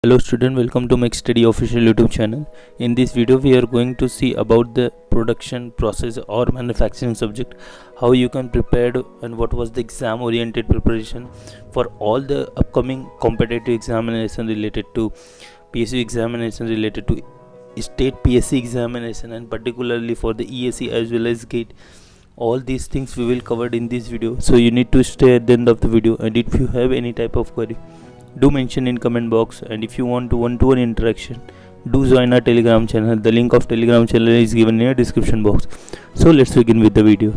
Hello student, welcome to Make Study official YouTube channel. In this video we are going to see about the production process or manufacturing subject, how you can prepare and what was the exam oriented preparation for all the upcoming competitive examination related to PSU examination, related to state PSC examination, and particularly for the ESE as well as GATE. All these things we will cover in this video, so you need to stay at the end of the video. And if you have any type of query, do mention in comment box, and if you want to one-to-one interaction, do join our Telegram channel. The link of Telegram channel is given in the description box. So let's begin with the video.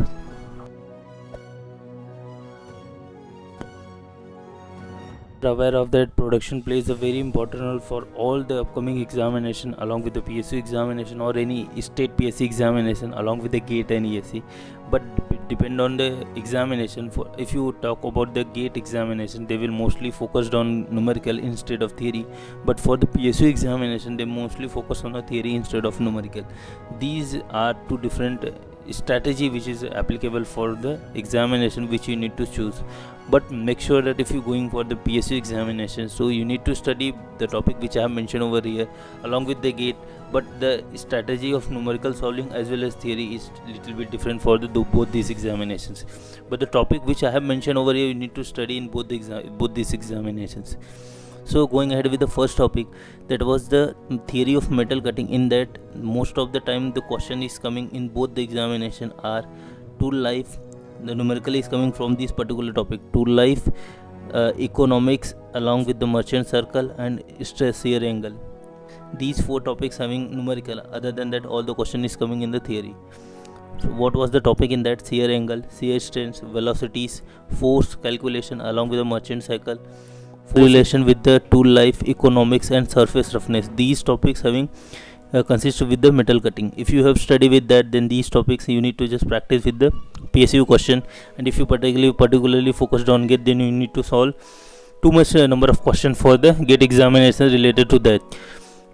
Aware of that production plays a very important role for all the upcoming examination along with the PSU examination or any state PSC examination along with the GATE and ESE. But depend on the examination. For if you talk about the GATE examination, they will mostly focused on numerical instead of theory, but for the PSU examination they mostly focus on the theory instead of numerical. These are two different strategy which is applicable for the examination which you need to choose. But make sure that if you're going for the PSU examination, so you need to study the topic which I have mentioned over here along with the GATE, but the strategy of numerical solving as well as theory is little bit different for both these examinations. But the topic which I have mentioned over here, you need to study in both these examinations. So going ahead with the first topic, that was the theory of metal cutting. In that, most of the time the question is coming in both the examination are tool life. The numerical is coming from this particular topic: tool life, economics along with the merchant circle, and stress shear angle. These four topics having numerical. Other than that, all the question is coming in the theory. So what was the topic in that? Shear angle, shear strength, velocities, force calculation along with the merchant cycle, relation with the tool life, economics, and surface roughness. These topics having consist with the metal cutting. If you have studied with that, then these topics you need to just practice with the PSU question. And if you particularly focused on GATE, then you need to solve too much number of questions for the GATE examination related to that.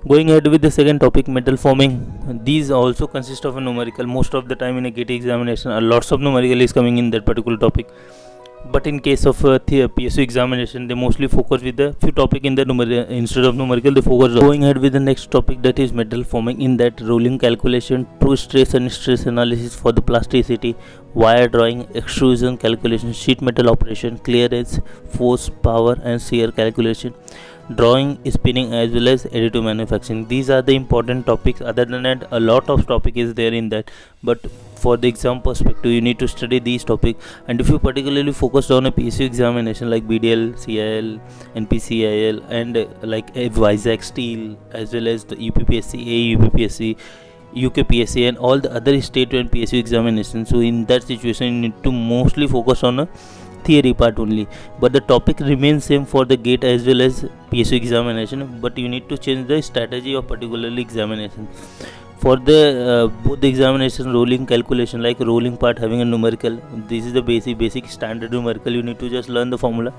Going ahead with the second topic, metal forming. These also consist of a numerical. Most of the time in a GATE examination, lots of numerical is coming in that particular topic. But in case of PSU examination, they mostly focus with the few topic in the numerical instead of numerical. They focus. Going ahead with the next topic, that is metal forming. In that, rolling calculation, true stress and stress analysis for the plasticity, wire drawing, extrusion calculation, sheet metal operation, clearance, force, power, and shear calculation, drawing, spinning, as well as additive manufacturing. These are the important topics. Other than that, a lot of topic is there in that, but for the exam perspective, you need to study these topics. And if you particularly focused on a PSU examination like BDL, CIL, NPCIL, and like Vizag Steel, as well as the UPPSC, AUPPSC, UKPSC, and all the other state and PSU examinations, so in that situation you need to mostly focus on a theory part only. But the topic remains same for the GATE as well as PSU examination, but you need to change the strategy of particularly examination. For the both the examination, rolling calculation, like rolling part having a numerical, this is the basic standard numerical. You need to just learn the formula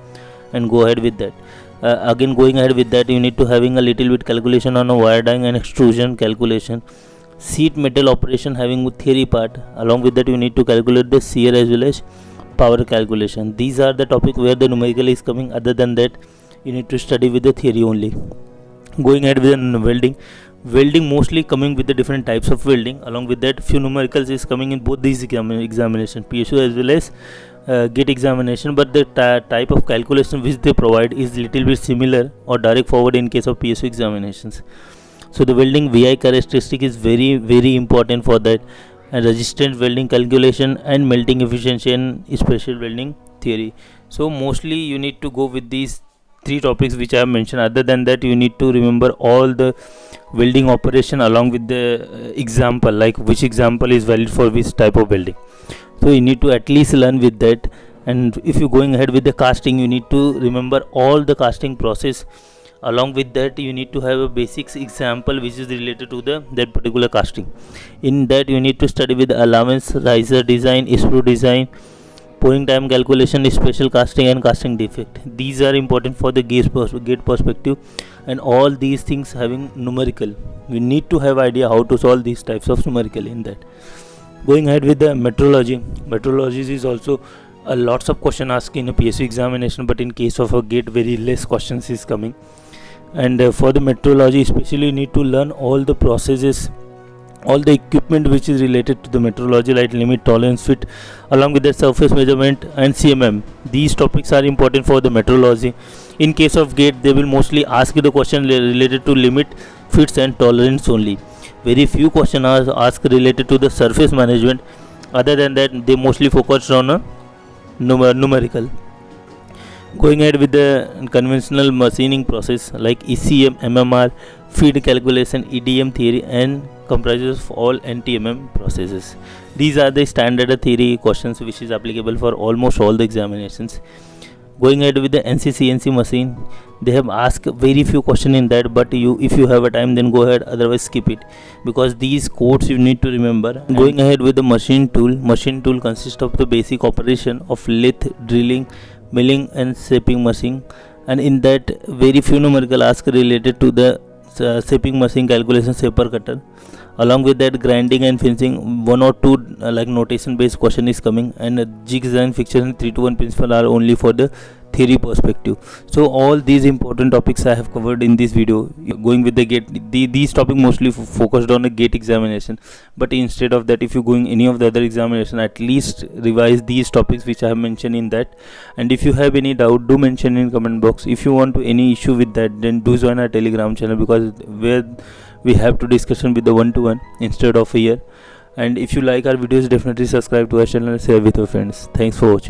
and go ahead with that. Again, going ahead with that, you need to having a little bit calculation on a wire dyeing and extrusion calculation. Sheet metal operation having a theory part. Along with that, you need to calculate the shear as well as power calculation. These are the topic where the numerical is coming. Other than that, you need to study with the theory only. Going ahead with the welding mostly coming with the different types of welding. Along with that, few numericals is coming in both these examination, PSU as well as GATE examination, but the type of calculation which they provide is little bit similar or direct forward in case of PSU examinations. So the welding VI characteristic is very important for that, and resistance welding calculation, and melting efficiency, and special welding theory. So mostly you need to go with these three topics which I have mentioned. Other than that, you need to remember all the welding operation along with the example, like which example is valid for which type of welding. So you need to at least learn with that. And if you're going ahead with the casting, you need to remember all the casting process. Along with that, you need to have a basics example which is related to that particular casting. In that, you need to study with allowance, riser design, sprue design, pouring time calculation, special casting, and casting defect. These are important for the GATE perspective, and all these things having numerical. We need to have idea how to solve these types of numerical in that. Going ahead with the metrology. Metrology is also lots of question asked in a PSU examination, but in case of a GATE, very less questions is coming. And for the metrology especially, you need to learn all the processes, all the equipment which is related to the metrology, like limit, tolerance, fit, along with the surface measurement and CMM. These topics are important for the metrology. In case of gate, they will mostly ask you the question related to limit, fits and tolerance only. Very few questions are asked related to the surface management. Other than that, they mostly focused on a numerical. Going ahead with the conventional machining process like ECM, MMR, feed calculation, EDM theory, and comprises of all NTMM processes. These are the standard theory questions which is applicable for almost all the examinations. Going ahead with the NC-CNC machine, they have asked very few questions in that, but if you have a time, then go ahead, otherwise skip it, because these codes you need to remember. Going ahead with the machine tool consists of the basic operation of lathe, drilling, milling and shaping machine, and in that very few numerical ask related to the shaping machine, calculation, shaper, cutter. Along with that, grinding and finishing, one or two like notation based question is coming, and jig design, fixture and 3-to-1 principle are only for the theory perspective. So all these important topics I have covered in this video. Going with the gate, these topics mostly focused on a gate examination, but instead of that, if you're going any of the other examination, at least revise these topics which I have mentioned in that. And if you have any doubt, do mention in comment box. If you want to any issue with that, then do join our Telegram channel, because where we have to discussion with the one-to-one instead of here. And if you like our videos, definitely subscribe to our channel and share with your friends. Thanks for watching.